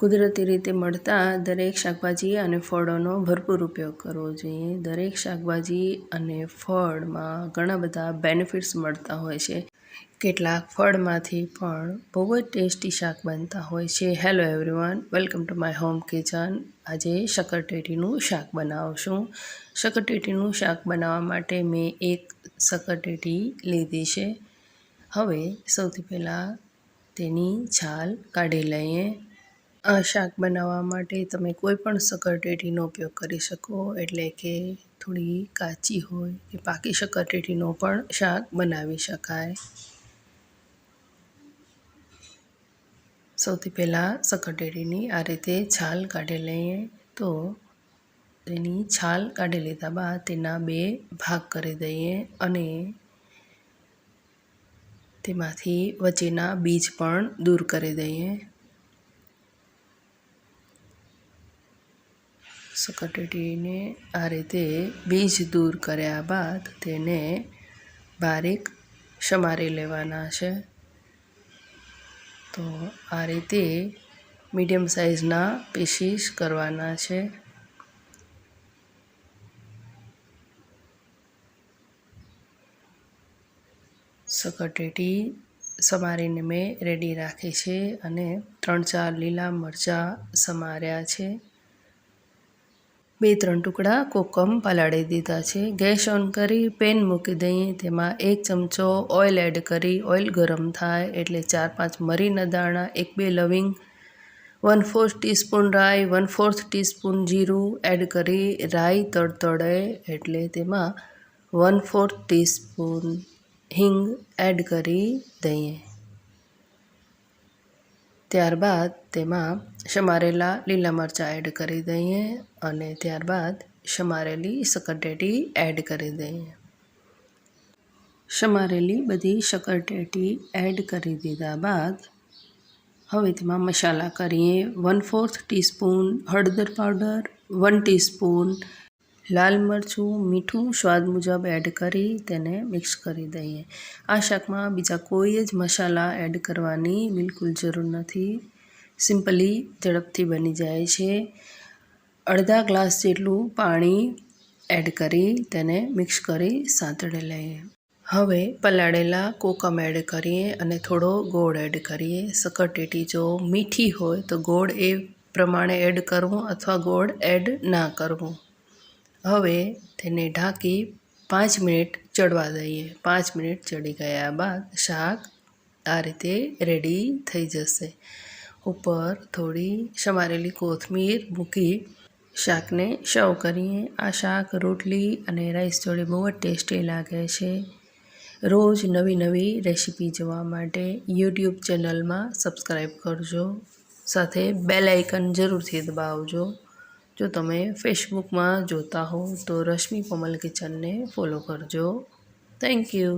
કુદરતી રીતે મળતા દરેક શાકભાજી અને ફળોનો ભરપૂર ઉપયોગ કરવો જોઈએ. દરેક શાકભાજી અને ફળમાં ઘણા બધા બેનિફિટ્સ મળતા હોય છે. કેટલાક ફળમાંથી પણ બહુ જ ટેસ્ટી શાક બનતા હોય છે. Hello everyone, welcome to my home kitchen. આજે શક્કરટેટીનું શાક બનાવશું. શક્કરટેટીનું શાક બનાવવા માટે મેં એક શક્કરટેટી લીધી છે. હવે સૌથી પહેલાં તેની છાલ કાઢી લઈએ. આ શાક બનાવવા માટે તમે કોઈ પણ શક્કરટેટીનો ઉપયોગ કરી શકો, એટલે કે થોડી કાચી હોય કે પાકી શક્કરટેટીનો પણ શાક બનાવી શકાય. સૌથી પહેલાં શક્કરટેટીની આ રીતે છાલ કાઢી લઈએ. તો તેની છાલ કાઢી લીધા બાદ તેના 2 ભાગ કરી દઈએ અને તેમાંથી વચ્ચેના બીજ પણ દૂર કરી દઈએ. શક્કરટેટીને આ રીતે બીજ દૂર કર્યા બાદ તેને બારીક સમારી લેવાના છે. તો આ રીતે મીડિયમ સાઇઝના પીસીસ કરવાના છે. શક્કરટેટી સમારીને મેં રેડી રાખી છે અને 3-4 લીલા મરચાં સમાર્યા છે. 2-3 ટુકડા કોકમ પલાળી દીધા છે. ગેસ ઓન કરી પેન મૂકી દઈએ. તેમાં 1 ચમચો ઓઇલ એડ કરી ઓઇલ ગરમ થાય એટલે 4-5 મરીના દાણા, 1-2 લવિંગ, 1/4 ટીસ્પૂન રાઈ, 1/4 ટીસ્પૂન જીરું એડ કરી રાઈ તડતડે એટલે તેમાં 1/4 ટીસ્પૂન હિંગ એડ કરી દઈએ. ત્યારબાદ તેમાં સમારેલા લીલા મરચાં એડ કરી દઈએ અને ત્યારબાદ સમારેલી શક્કરટેટી એડ કરી દઈએ. સમારેલી બધી શક્કરટેટી એડ કરી દીધા બાદ હવે તેમાં મસાલા કરીએ. 1/4 ટીસ્પૂન હળદર પાવડર, 1 ટીસ્પૂન લાલ મરચું, મીઠું સ્વાદ મુજબ એડ કરી તેને મિક્સ કરી દઈએ. આ શાકમાં બીજા કોઈ જ મસાલા એડ કરવાની બિલકુલ જરૂર નથી. સિમ્પલી ઝડપથી બની જાય છે. અડધા ગ્લાસ જેટલું પાણી એડ કરી તેને મિક્સ કરી સાંતળી લઈએ. હવે પલાળેલા કોકમ એડ કરીએ અને થોડો ગોળ એડ કરીએ. શક્કરટેટી જો મીઠી હોય તો ગોળ એ પ્રમાણે એડ કરવું અથવા ગોળ એડ ના કરવું. હવે તેને ઢાંકી 5 મિનિટ ચડવા દઈએ. 5 મિનિટ ચડી ગયા બાદ શાક આ રીતે રેડી થઈ જશે. ઉપર થોડી સમારેલી કોથમીર મૂકી શાકને સર્વ કરીએ. આ શાક રોટલી અને રાઈસ જોડે બહુ જ ટેસ્ટી લાગે છે. રોજ નવી નવી રેસીપી જોવા માટે યુટ્યુબ ચેનલમાં સબસ્ક્રાઈબ કરજો. સાથે બેલ આઇકન જરૂરથી દબાવજો. જો તમે ફેસબુકમાં જોતા હો તો રશ્મિ પમલ કિચનને ફોલો કરજો. Thank you.